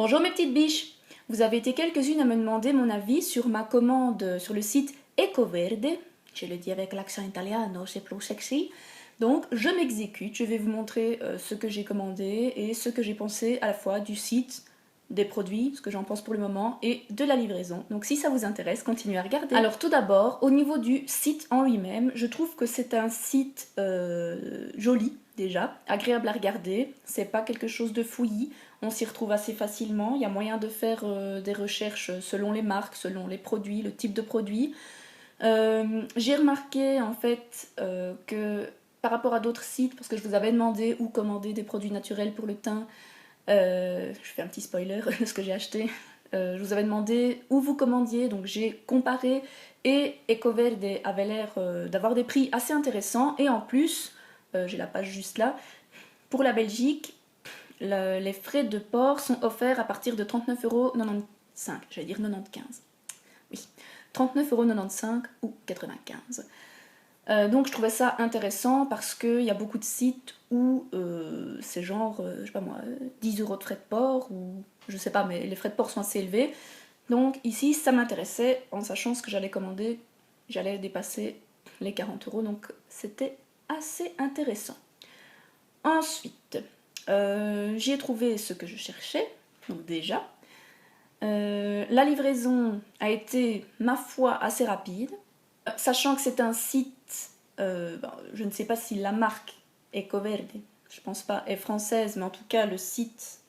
Bonjour mes petites biches. Vous avez été quelques-unes à me demander mon avis sur ma commande sur le site Ecoverde. Je le dis avec l'accent italiano, c'est plus sexy. Donc je m'exécute, je vais vous montrer ce que j'ai commandé et ce que j'ai pensé à la fois du site, des produits, ce que j'en pense pour le moment, et de la livraison. Donc si ça vous intéresse, continuez à regarder. Alors tout d'abord, au niveau du site en lui-même, je trouve que c'est un site joli déjà, agréable à regarder, c'est pas quelque chose de fouillis, on s'y retrouve assez facilement, il y a moyen de faire des recherches selon les marques, selon les produits, le type de produit. J'ai remarqué en fait que par rapport à d'autres sites, parce que je vous avais demandé où commander des produits naturels pour le teint, je fais un petit spoiler de ce que j'ai acheté. Je vous avais demandé où vous commandiez, donc j'ai comparé et Ecoverde avait l'air d'avoir des prix assez intéressants et en plus, j'ai la page juste là, pour la Belgique, les frais de port sont offerts à partir de 39,95 €, j'allais dire 95. Oui, 39,95 € ou 95. Donc je trouvais ça intéressant parce qu'il y a beaucoup de sites où c'est genre, je sais pas moi, 10 € de frais de port ou je sais pas, mais les frais de port sont assez élevés. Donc ici, ça m'intéressait en sachant ce que j'allais commander, j'allais dépasser les 40 €, donc c'était assez intéressant. Ensuite, j'ai trouvé ce que je cherchais, donc déjà. La livraison a été, ma foi, assez rapide. Sachant que c'est un site, je ne sais pas si la marque Ecoverde, je pense pas, est française, mais en tout cas le site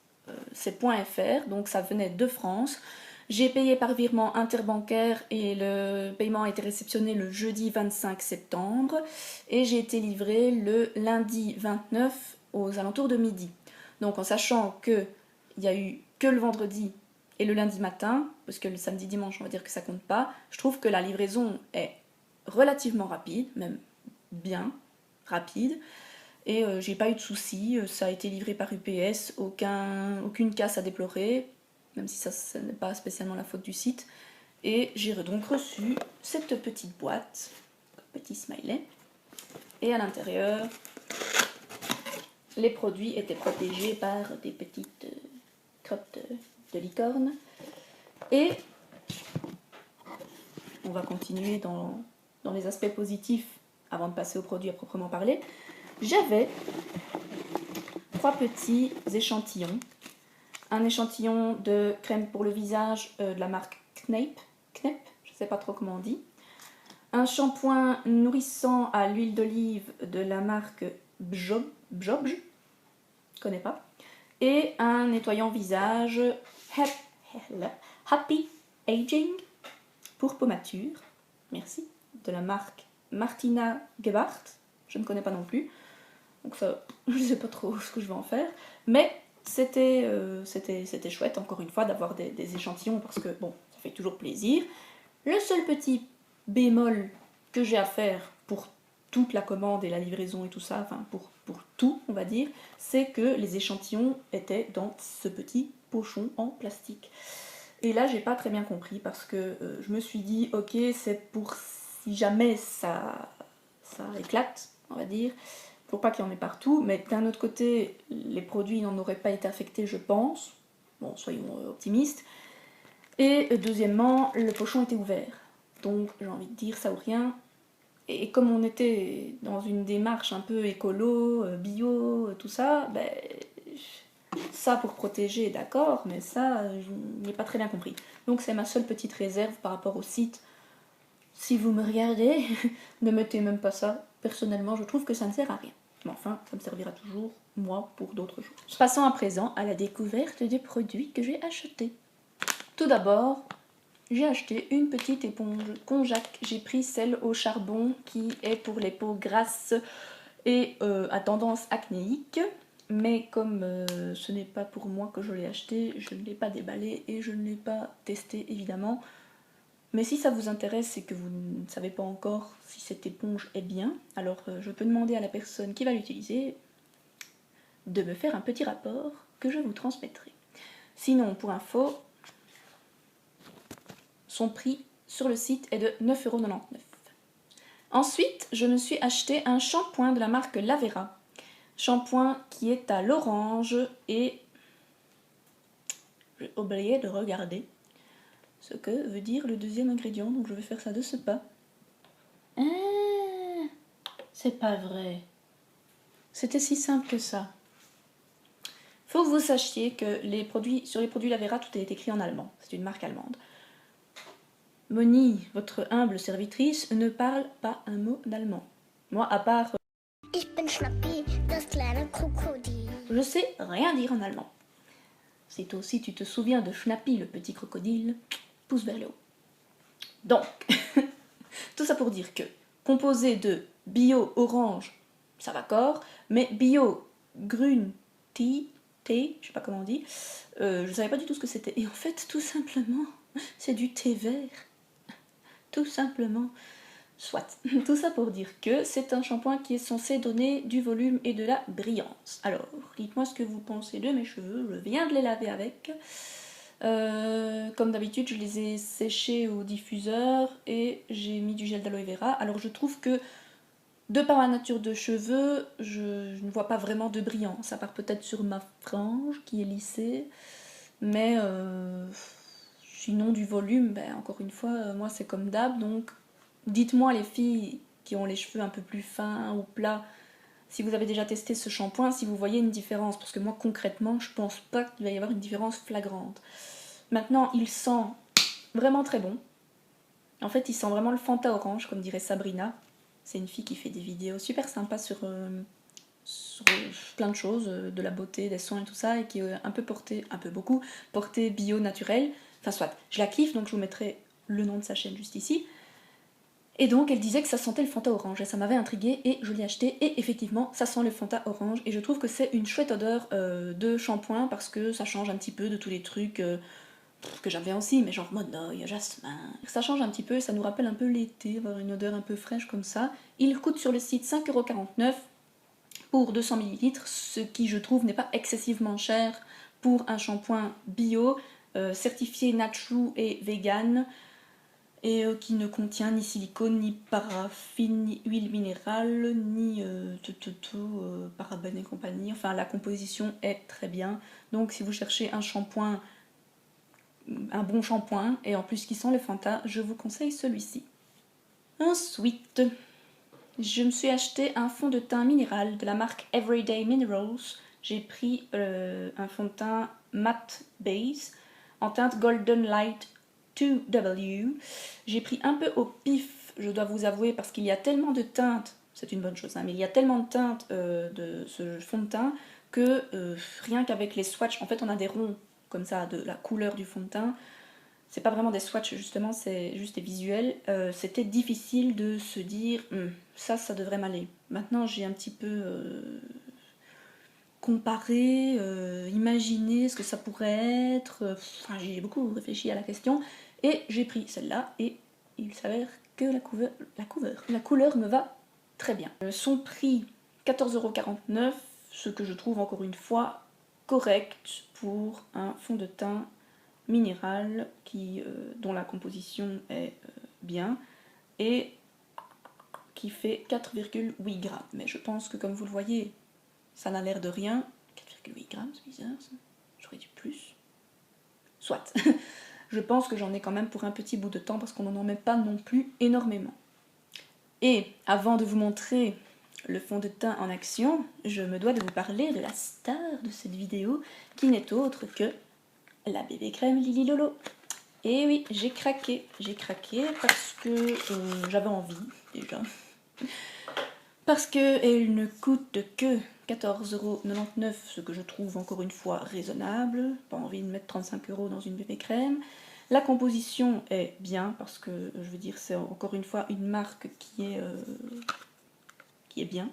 c'est .fr, donc ça venait de France. J'ai payé par virement interbancaire et le paiement a été réceptionné le jeudi 25 septembre et j'ai été livrée le lundi 29 aux alentours de midi. Donc en sachant qu'il n'y a eu que le vendredi et le lundi matin, parce que le samedi dimanche on va dire que ça compte pas, je trouve que la livraison est relativement rapide, même bien rapide, et j'ai pas eu de soucis, ça a été livré par UPS, aucune casse à déplorer, même si ça n'est pas spécialement la faute du site, et j'ai donc reçu cette petite boîte, petit smiley, et à l'intérieur, les produits étaient protégés par des petites crottes de licorne, et on va continuer dans les aspects positifs avant de passer aux produits à proprement parler. J'avais 3 petits échantillons. Un échantillon de crème pour le visage de la marque Knep, je ne sais pas trop comment on dit. Un shampoing nourrissant à l'huile d'olive de la marque Bjobj, je ne connais pas. Et un nettoyant visage Happy Aging pour pommature, merci, de la marque Martina Gebhardt, je ne connais pas non plus. Donc ça, je ne sais pas trop ce que je vais en faire. Mais c'était chouette, encore une fois, d'avoir des échantillons, parce que, bon, ça fait toujours plaisir. Le seul petit bémol que j'ai à faire pour toute la commande et la livraison et tout ça, enfin pour tout, on va dire, c'est que les échantillons étaient dans ce petit pochon en plastique. Et là, j'ai pas très bien compris, parce que je me suis dit, ok, c'est pour si jamais ça éclate, on va dire, pour pas qu'il y en ait partout, mais d'un autre côté, les produits n'en auraient pas été affectés, je pense. Bon, soyons optimistes. Et deuxièmement, le pochon était ouvert. Donc, j'ai envie de dire ça ou rien. Et comme on était dans une démarche un peu écolo, bio, tout ça, ben, ça pour protéger, d'accord, mais ça, je n'ai pas très bien compris. Donc, c'est ma seule petite réserve par rapport au site. Si vous me regardez, ne mettez même pas ça. Personnellement, je trouve que ça ne sert à rien. Mais enfin, ça me servira toujours, moi, pour d'autres choses. Passons à présent à la découverte des produits que j'ai achetés. Tout d'abord, j'ai acheté une petite éponge Konjac. J'ai pris celle au charbon qui est pour les peaux grasses et à tendance acnéique. Mais comme ce n'est pas pour moi que je l'ai acheté, je ne l'ai pas déballé et je ne l'ai pas testé évidemment. Mais si ça vous intéresse et que vous ne savez pas encore si cette éponge est bien, alors je peux demander à la personne qui va l'utiliser de me faire un petit rapport que je vous transmettrai. Sinon, pour info, son prix sur le site est de 9,99 €. Ensuite, je me suis acheté un shampoing de la marque Lavera. Shampoing qui est à l'orange et j'ai oublié de regarder ce que veut dire le deuxième ingrédient, donc je vais faire ça de ce pas. Ah, c'est pas vrai. C'était si simple que ça. Faut que vous sachiez que sur les produits Lavera, tout est écrit en allemand. C'est une marque allemande. Moni, votre humble servitrice, ne parle pas un mot d'allemand. Moi, à part... Ich bin Schnappi, das kleine Krokodil. Je sais rien dire en allemand. Si toi aussi tu te souviens de Schnappi, le petit crocodile, pouce vers le haut. Donc, tout ça pour dire que, composé de bio orange, ça va corps, mais bio green tea, thé, je sais pas comment on dit, je savais pas du tout ce que c'était. Et en fait, tout simplement, c'est du thé vert. Tout simplement. Soit. Tout ça pour dire que c'est un shampoing qui est censé donner du volume et de la brillance. Alors, dites-moi ce que vous pensez de mes cheveux. Je viens de les laver avec. Comme d'habitude, je les ai séchés au diffuseur et j'ai mis du gel d'aloe vera. Alors, je trouve que, de par ma nature de cheveux, je ne vois pas vraiment de brillance, à part peut-être sur ma frange qui est lissée. Mais sinon, du volume, ben, encore une fois, moi c'est comme d'hab, donc dites-moi les filles qui ont les cheveux un peu plus fins ou plats, si vous avez déjà testé ce shampoing, si vous voyez une différence, parce que moi concrètement, je pense pas qu'il va y avoir une différence flagrante. Maintenant, il sent vraiment très bon. En fait, il sent vraiment le Fanta orange, comme dirait Sabrina. C'est une fille qui fait des vidéos super sympas sur plein de choses, de la beauté, des soins et tout ça, et qui est un peu beaucoup portée bio naturel. Enfin soit, je la kiffe, donc je vous mettrai le nom de sa chaîne juste ici. Et donc elle disait que ça sentait le Fanta orange, et ça m'avait intriguée, et je l'ai acheté, et effectivement ça sent le Fanta orange, et je trouve que c'est une chouette odeur de shampoing, parce que ça change un petit peu de tous les trucs que j'avais aussi, mais genre monoï, jasmin. Ça change un petit peu, ça nous rappelle un peu l'été, avoir une odeur un peu fraîche comme ça. Il coûte sur le site 5,49 € pour 200 ml, ce qui je trouve n'est pas excessivement cher pour un shampoing bio, certifié Nature et vegan, et qui ne contient ni silicone, ni paraffine, ni huile minérale, ni parabènes et compagnie. Enfin, la composition est très bien. Donc si vous cherchez un shampoing, un bon shampoing, et en plus qui sent le Fanta, je vous conseille celui-ci. Ensuite, je me suis acheté un fond de teint minéral de la marque Everyday Minerals. J'ai pris un fond de teint matte base en teinte Golden Light 2W. J'ai pris un peu au pif, je dois vous avouer, parce qu'il y a tellement de teintes, c'est une bonne chose, hein, mais il y a tellement de teintes de ce fond de teint que rien qu'avec les swatchs, en fait on a des ronds comme ça de la couleur du fond de teint. C'est pas vraiment des swatchs justement, c'est juste des visuels. C'était difficile de se dire ça devrait m'aller. Maintenant j'ai un petit peu comparé, imaginé ce que ça pourrait être. Enfin, j'ai beaucoup réfléchi à la question et j'ai pris celle-là et il s'avère que la couleur me va très bien. Son prix 14,49 €, ce que je trouve encore une fois correct pour un fond de teint minéral dont la composition est bien et qui fait 4,8 grammes. Mais je pense que comme vous le voyez, ça n'a l'air de rien. 4,8 grammes, c'est bizarre ça. J'aurais dû plus. Soit. Je pense que j'en ai quand même pour un petit bout de temps parce qu'on n'en met pas non plus énormément. Et avant de vous montrer le fond de teint en action, je me dois de vous parler de la star de cette vidéo qui n'est autre que la bébé crème Lily Lolo. Et oui, j'ai craqué parce que j'avais envie déjà. Parce qu'elle ne coûte que 14,99 €, ce que je trouve encore une fois raisonnable. Pas envie de mettre 35 € dans une bébé crème. La composition est bien parce que, je veux dire, c'est encore une fois une marque qui est bien.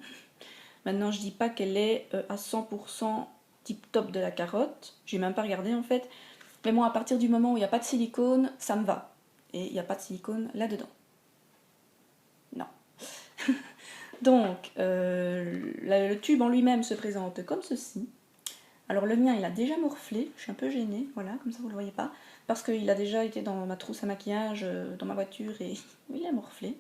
Maintenant, je dis pas qu'elle est à 100% tip top de la carotte. J'ai même pas regardé en fait. Mais moi, à partir du moment où il n'y a pas de silicone, ça me va. Et il n'y a pas de silicone là-dedans. Non. Donc, le tube en lui-même se présente comme ceci. Alors le mien, il a déjà morflé, je suis un peu gênée, voilà, comme ça vous ne le voyez pas, parce qu'il a déjà été dans ma trousse à maquillage, dans ma voiture, et il a morflé.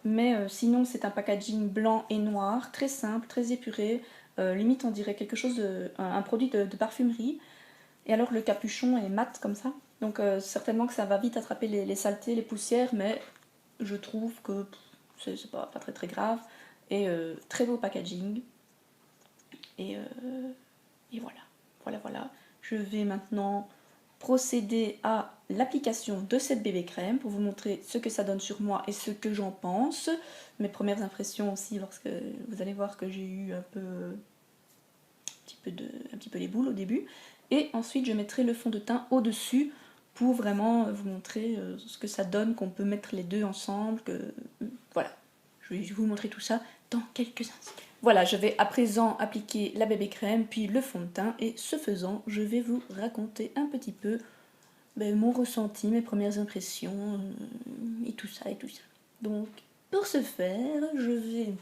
Mais sinon, c'est un packaging blanc et noir, très simple, très épuré, limite on dirait quelque chose un produit de parfumerie. Et alors le capuchon est mat comme ça. Donc certainement que ça va vite attraper les saletés, les poussières, mais je trouve que c'est pas très très grave. Et très beau packaging. Et voilà. Voilà. Je vais maintenant procéder à l'application de cette bébé crème pour vous montrer ce que ça donne sur moi et ce que j'en pense. Mes premières impressions aussi, parce que vous allez voir que j'ai eu un petit peu les boules au début. Et ensuite je mettrai le fond de teint au-dessus pour vraiment vous montrer ce que ça donne, qu'on peut mettre les deux ensemble. Voilà, je vais vous montrer tout ça dans quelques instants. Voilà, je vais à présent appliquer la bébé crème, puis le fond de teint, et ce faisant, je vais vous raconter un petit peu mon ressenti, mes premières impressions, et tout ça. Donc, pour ce faire, je vais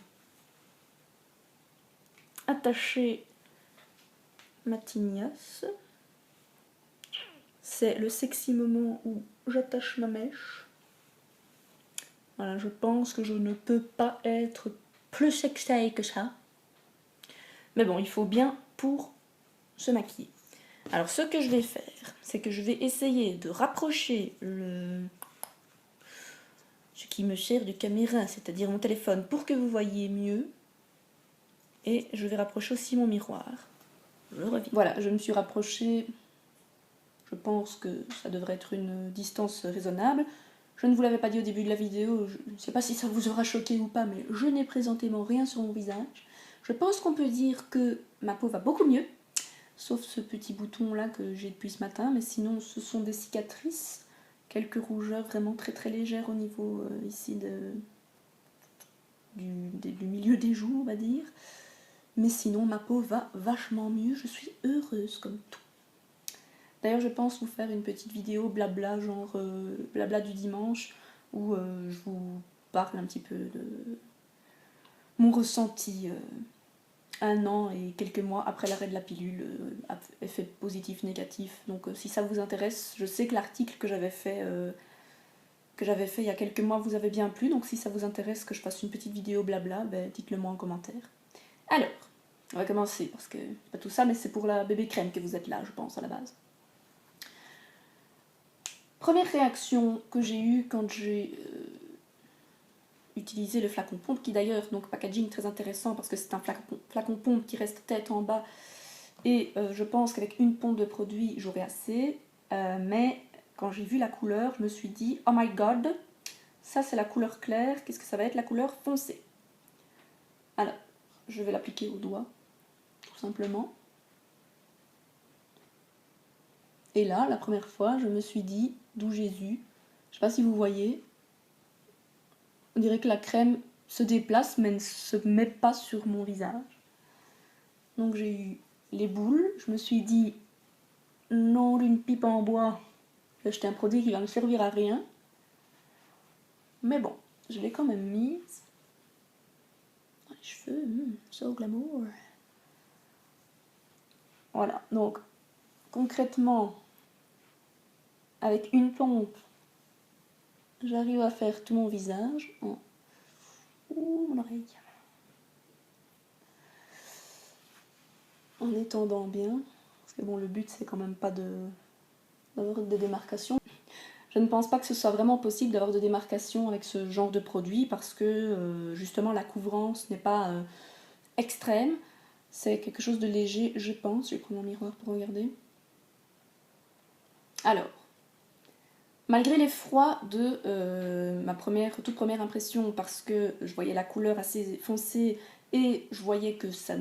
attacher ma tignasse. C'est le sexy moment où j'attache ma mèche. Voilà, je pense que je ne peux pas être plus sexy que ça. Mais bon, il faut bien pour se maquiller. Alors ce que je vais faire, c'est que je vais essayer de rapprocher ce qui me sert de caméra, c'est-à-dire mon téléphone, pour que vous voyez mieux. Et je vais rapprocher aussi mon miroir. Je reviens. Voilà, je me suis rapprochée. Je pense que ça devrait être une distance raisonnable. Je ne vous l'avais pas dit au début de la vidéo, je ne sais pas si ça vous aura choqué ou pas, mais je n'ai présentément rien sur mon visage. Je pense qu'on peut dire que ma peau va beaucoup mieux, sauf ce petit bouton là que j'ai depuis ce matin, mais sinon ce sont des cicatrices, quelques rougeurs vraiment très très légères au niveau ici du milieu des joues, on va dire. Mais sinon ma peau va vachement mieux, je suis heureuse comme tout. D'ailleurs, je pense vous faire une petite vidéo blabla, genre blabla du dimanche, où je vous parle un petit peu de mon ressenti 1 an et quelques mois après l'arrêt de la pilule, effet positif, négatif. Donc si ça vous intéresse, je sais que l'article que j'avais fait il y a quelques mois vous avait bien plu, donc si ça vous intéresse que je fasse une petite vidéo blabla, dites-le moi en commentaire. Alors, on va commencer, parce que c'est pas tout ça, mais c'est pour la bébé crème que vous êtes là, je pense, à la base. Première réaction que j'ai eue quand j'ai utilisé le flacon pompe, qui d'ailleurs, donc packaging très intéressant parce que c'est un flacon pompe qui reste tête en bas, et je pense qu'avec une pompe de produit j'aurai assez, mais quand j'ai vu la couleur, je me suis dit oh my god, ça c'est la couleur claire, qu'est-ce que ça va être la couleur foncée? Alors, je vais l'appliquer au doigt, tout simplement. Et là, la première fois, je me suis dit, d'où Jésus, je sais pas si vous voyez, on dirait que la crème se déplace mais ne se met pas sur mon visage. Donc j'ai eu les boules, je me suis dit, non d'une pipe en bois, j'ai acheté un produit qui va me servir à rien. Mais bon, je l'ai quand même mise dans les cheveux, so glamour. Voilà, donc concrètement, avec une pompe, j'arrive à faire tout mon visage. Ouh, mon oreille. En étendant bien, parce que bon, le but c'est quand même pas d'avoir des démarcations. Je ne pense pas que ce soit vraiment possible d'avoir de démarcation avec ce genre de produit parce que justement la couvrance n'est pas extrême. C'est quelque chose de léger, je pense. Je vais prendre un miroir pour regarder. Alors, malgré l'effroi de ma toute première impression, parce que je voyais la couleur assez foncée et je voyais que ça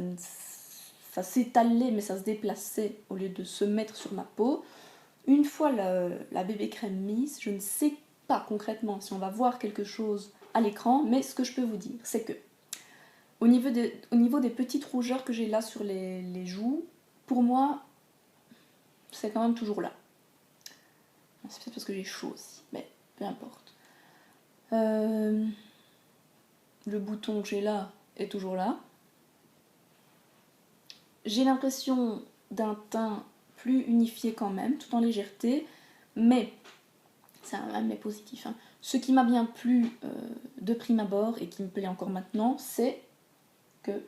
s'étalait mais ça se déplaçait au lieu de se mettre sur ma peau, une fois la bébé crème mise, je ne sais pas concrètement si on va voir quelque chose à l'écran, mais ce que je peux vous dire, c'est que au niveau des petites rougeurs que j'ai là sur les joues, pour moi, c'est quand même toujours là. C'est peut-être parce que j'ai chaud aussi, mais peu importe. Le bouton que j'ai là est toujours là. J'ai l'impression d'un teint plus unifié quand même, tout en légèreté, mais c'est un mais positif. Hein. Ce qui m'a bien plu de prime abord et qui me plaît encore maintenant, c'est que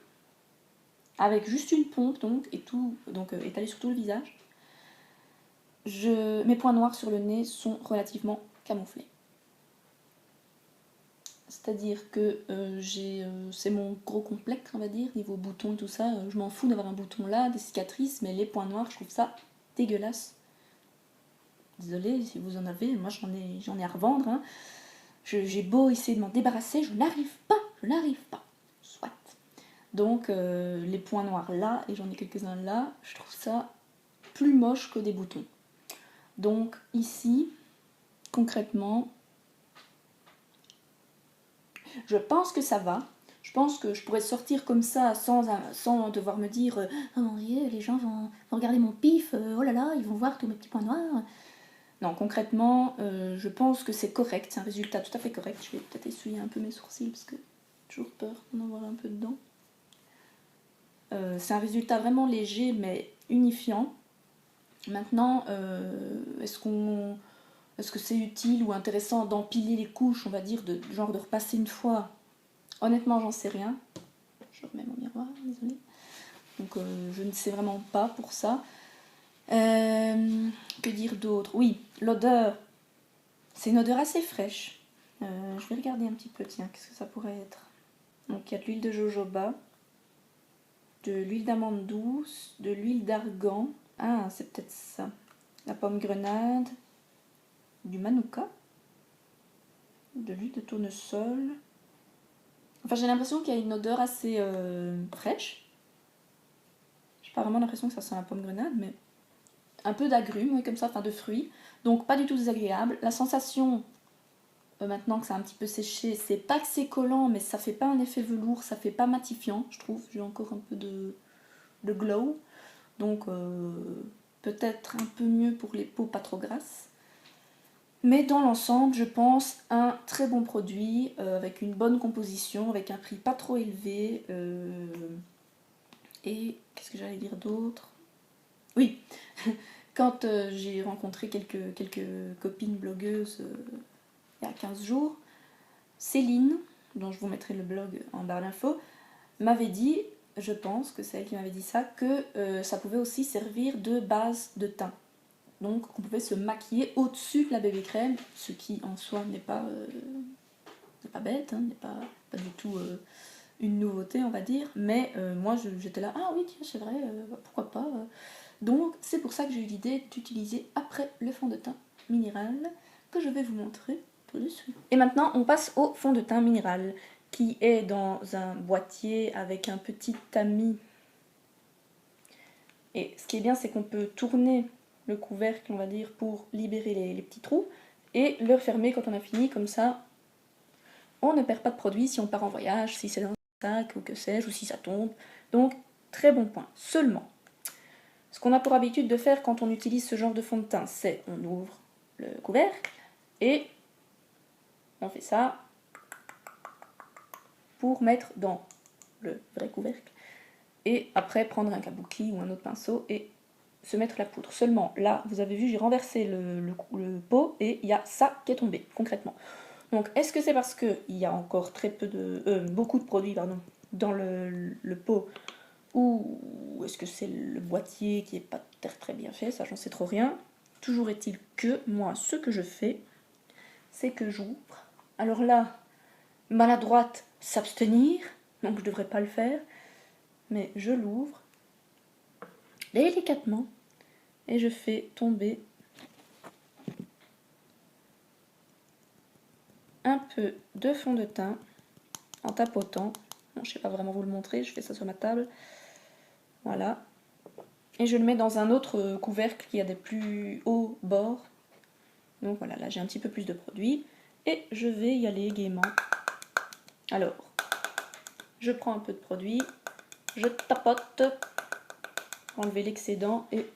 avec juste une pompe donc étalée sur tout le visage, mes points noirs sur le nez sont relativement camouflés. C'est-à-dire que c'est mon gros complexe, on va dire, niveau boutons et tout ça. Je m'en fous d'avoir un bouton là, des cicatrices, mais les points noirs, je trouve ça dégueulasse. Désolée si vous en avez, moi j'en ai à revendre. Hein. J'ai beau essayer de m'en débarrasser, je n'arrive pas. Soit. Donc les points noirs là, et j'en ai quelques-uns là, je trouve ça plus moche que des boutons. Donc ici, concrètement, je pense que ça va. Je pense que je pourrais sortir comme ça sans devoir me dire oh mon dieu, les gens vont regarder mon pif, oh là là, ils vont voir tous mes petits points noirs. Non, concrètement, je pense que c'est correct, c'est un résultat tout à fait correct. Je vais peut-être essuyer un peu mes sourcils parce que j'ai toujours peur d'en avoir un peu dedans. C'est un résultat vraiment léger mais unifiant. Maintenant, est-ce que c'est utile ou intéressant d'empiler les couches, on va dire, genre de repasser une fois? Honnêtement, j'en sais rien. Je remets mon miroir, désolée. Donc je ne sais vraiment pas pour ça. Que dire d'autre? Oui, l'odeur. C'est une odeur assez fraîche. Je vais regarder un petit peu, tiens, qu'est-ce que ça pourrait être? Donc il y a de l'huile de jojoba, de l'huile d'amande douce, de l'huile d'argan. Ah, c'est peut-être ça. La pomme grenade, du manuka, de l'huile de tournesol. Enfin, j'ai l'impression qu'il y a une odeur assez fraîche. J'ai pas vraiment l'impression que ça sent la pomme grenade, mais un peu d'agrumes, oui, comme ça, enfin de fruits. Donc pas du tout désagréable. La sensation, maintenant que ça a un petit peu séché, c'est pas que c'est collant, mais ça fait pas un effet velours, ça fait pas matifiant, je trouve. J'ai encore un peu de glow. Donc peut-être un peu mieux pour les peaux pas trop grasses. Mais dans l'ensemble, je pense un très bon produit, avec une bonne composition, avec un prix pas trop élevé. Et qu'est-ce que j'allais dire d'autre? Oui, quand j'ai rencontré quelques copines blogueuses il y a 15 jours, Céline, dont je vous mettrai le blog en barre d'infos, m'avait dit, je pense que c'est elle qui m'avait dit ça, que ça pouvait aussi servir de base de teint. Donc on pouvait se maquiller au-dessus de la bébé crème, ce qui en soi n'est pas bête, hein, n'est pas du tout une nouveauté on va dire, mais moi j'étais là, ah oui tiens c'est vrai, pourquoi pas. Donc c'est pour ça que j'ai eu l'idée d'utiliser après le fond de teint minéral que je vais vous montrer tout de suite. Et maintenant on passe au fond de teint minéral qui est dans un boîtier avec un petit tamis. Et ce qui est bien c'est qu'on peut tourner le couvercle on va dire pour libérer les petits trous et le refermer quand on a fini, comme ça on ne perd pas de produit si on part en voyage, si c'est dans un sac ou que sais-je, ou si ça tombe. Donc très bon point. Seulement, ce qu'on a pour habitude de faire quand on utilise ce genre de fond de teint, c'est on ouvre le couvercle et on fait ça pour mettre dans le vrai couvercle et après prendre un kabuki ou un autre pinceau et se mettre la poudre. Seulement, là, vous avez vu, j'ai renversé le pot et il y a ça qui est tombé, concrètement. Donc, est-ce que c'est parce qu'il y a encore beaucoup de produits dans le pot, ou est-ce que c'est le boîtier qui n'est pas très bien fait? Ça, j'en sais trop rien. Toujours est-il que moi, ce que je fais, c'est que j'ouvre. Alors là, maladroite, s'abstenir, donc je devrais pas le faire, mais je l'ouvre délicatement et je fais tomber un peu de fond de teint en tapotant. Bon, je sais pas vraiment vous le montrer, je fais ça sur ma table. Voilà. Et je le mets dans un autre couvercle qui a des plus hauts bords. Donc voilà, là j'ai un petit peu plus de produit. Et je vais y aller gaiement. Alors, je prends un peu de produit, je tapote, enlever l'excédent et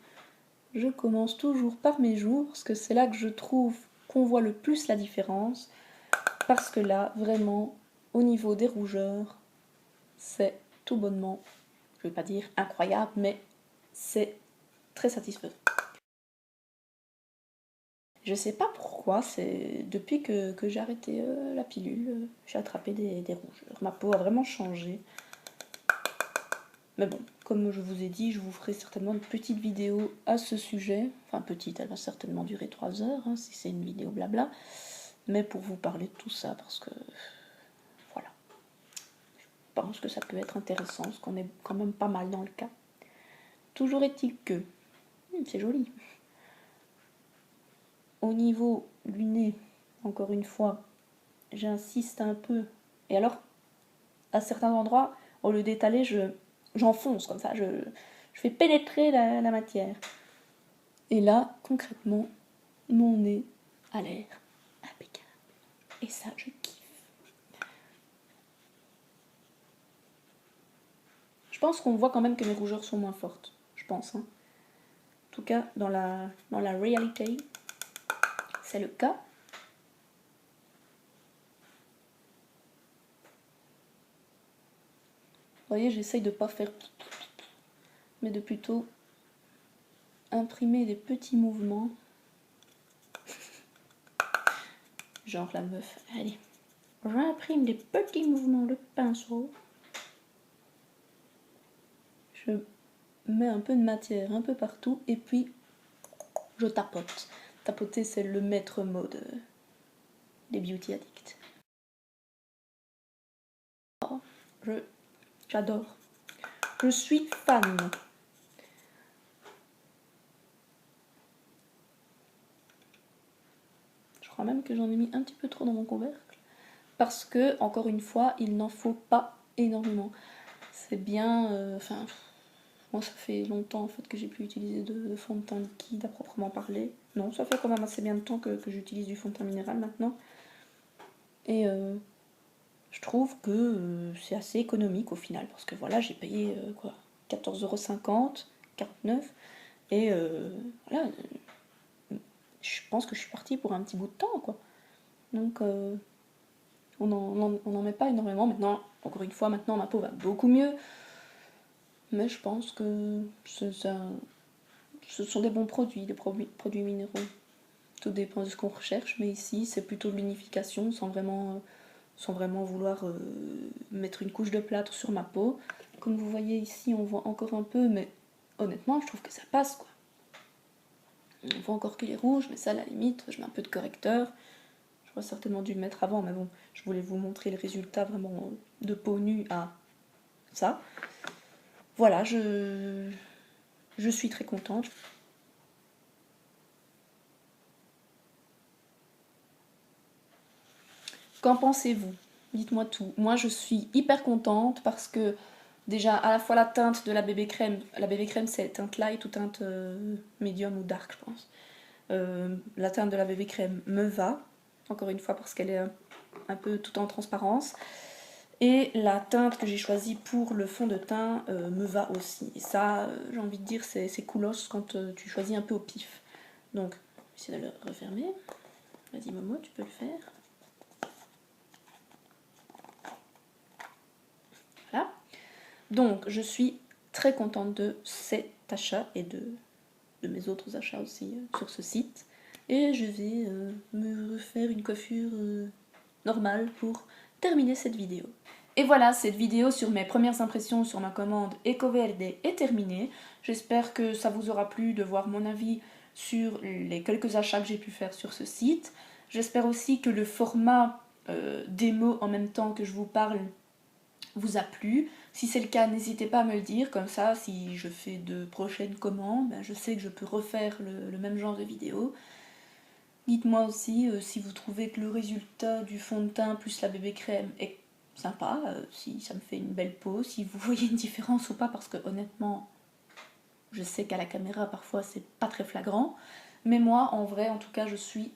je commence toujours par mes joues, parce que c'est là que je trouve qu'on voit le plus la différence. Parce que là, vraiment, au niveau des rougeurs, c'est tout bonnement, je ne vais pas dire incroyable, mais c'est très satisfaisant. Je sais pas pourquoi, c'est depuis que j'ai arrêté la pilule, j'ai attrapé des rougeurs. Ma peau a vraiment changé. Mais bon, comme je vous ai dit, je vous ferai certainement une petite vidéo à ce sujet. Enfin petite, elle va certainement durer 3 heures, hein, si c'est une vidéo blabla. Mais pour vous parler de tout ça, parce que voilà, je pense que ça peut être intéressant, parce qu'on est quand même pas mal dans le cas. Toujours est-il que, c'est joli. Au niveau du nez, encore une fois, j'insiste un peu. Et alors, à certains endroits, au lieu d'étaler, j'enfonce comme ça, je fais pénétrer la matière. Et là, concrètement, mon nez a l'air impeccable. Et ça, je kiffe. Je pense qu'on voit quand même que mes rougeurs sont moins fortes. Je pense. Hein. En tout cas, dans la réalité, c'est le cas. Vous voyez, j'essaye de ne pas faire... mais de plutôt imprimer des petits mouvements. Genre la meuf. Allez. J'imprime des petits mouvements de pinceau. Je mets un peu de matière un peu partout et puis je tapote. Tapoter, c'est le maître mot des beauty addicts. Oh, j'adore. Je suis fan. Je crois même que j'en ai mis un petit peu trop dans mon couvercle. Parce que, encore une fois, il n'en faut pas énormément. C'est bien... Enfin, moi ça fait longtemps en fait que j'ai pu utiliser de fond de teint liquide à proprement parler. Non, ça fait quand même assez bien de temps que j'utilise du fond de teint minéral maintenant. Et je trouve que c'est assez économique au final. Parce que voilà, j'ai payé quoi, 14,50 €, 49. Et voilà, je pense que je suis partie pour un petit bout de temps, quoi. Donc, on n'en met pas énormément. Maintenant, encore une fois, maintenant ma peau va beaucoup mieux. Mais je pense que ce sont des bons produits, des produits minéraux. Tout dépend de ce qu'on recherche, mais ici, c'est plutôt de l'unification, sans vraiment vouloir mettre une couche de plâtre sur ma peau. Comme vous voyez ici, on voit encore un peu, mais honnêtement, je trouve que ça passe, quoi. On voit encore qu'il est rouge, mais ça, à la limite, je mets un peu de correcteur. J'aurais certainement dû le mettre avant, mais bon, je voulais vous montrer le résultat vraiment de peau nue à ça. Voilà, je suis très contente. Qu'en pensez-vous? Dites-moi tout. Moi, je suis hyper contente parce que déjà, à la fois la teinte de la bébé crème c'est teinte light ou teinte medium ou dark, je pense. La teinte de la bébé crème me va, encore une fois parce qu'elle est un peu tout en transparence. Et la teinte que j'ai choisie pour le fond de teint me va aussi. Et ça, j'ai envie de dire, c'est coolos quand tu choisis un peu au pif. Donc, je vais essayer de le refermer. Vas-y Momo, tu peux le faire. Voilà. Donc, je suis très contente de cet achat et de mes autres achats aussi sur ce site. Et je vais me refaire une coiffure normale pour terminer cette vidéo. Et voilà, cette vidéo sur mes premières impressions sur ma commande Ecoverde est terminée. J'espère que ça vous aura plu de voir mon avis sur les quelques achats que j'ai pu faire sur ce site. J'espère aussi que le format démo en même temps que je vous parle vous a plu. Si c'est le cas, n'hésitez pas à me le dire, comme ça, si je fais de prochaines commandes, je sais que je peux refaire le même genre de vidéo. Dites-moi aussi si vous trouvez que le résultat du fond de teint plus la bébé crème est sympa, si ça me fait une belle peau, si vous voyez une différence ou pas, parce que honnêtement, je sais qu'à la caméra, parfois, c'est pas très flagrant. Mais moi, en vrai, en tout cas, je suis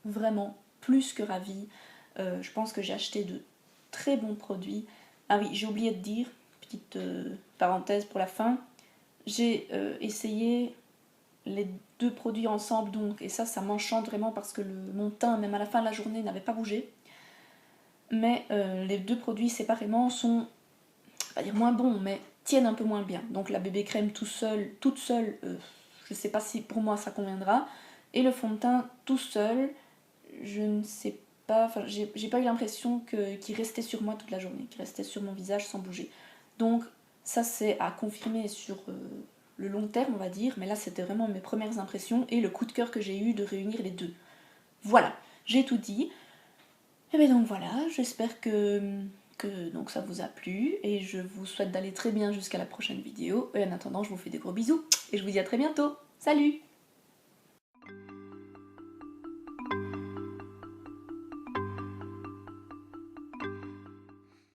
vraiment plus que ravie. Je pense que j'ai acheté de très bons produits. Ah oui, j'ai oublié de dire, petite parenthèse pour la fin, j'ai essayé les deux produits ensemble, donc, et ça m'enchante vraiment parce que mon teint, même à la fin de la journée, n'avait pas bougé. Mais les deux produits séparément sont, pas dire moins bons, mais tiennent un peu moins bien. Donc la bébé crème toute seule, je sais pas si pour moi ça conviendra. Et le fond de teint tout seul, je ne sais pas, enfin j'ai pas eu l'impression qu'il restait sur moi toute la journée, qu'il restait sur mon visage sans bouger. Donc Ça c'est à confirmer sur le long terme on va dire, mais là c'était vraiment mes premières impressions et le coup de cœur que j'ai eu de réunir les deux. Voilà, j'ai tout dit. Et bien donc voilà, j'espère que donc ça vous a plu et je vous souhaite d'aller très bien jusqu'à la prochaine vidéo. Et en attendant, je vous fais des gros bisous et je vous dis à très bientôt. Salut!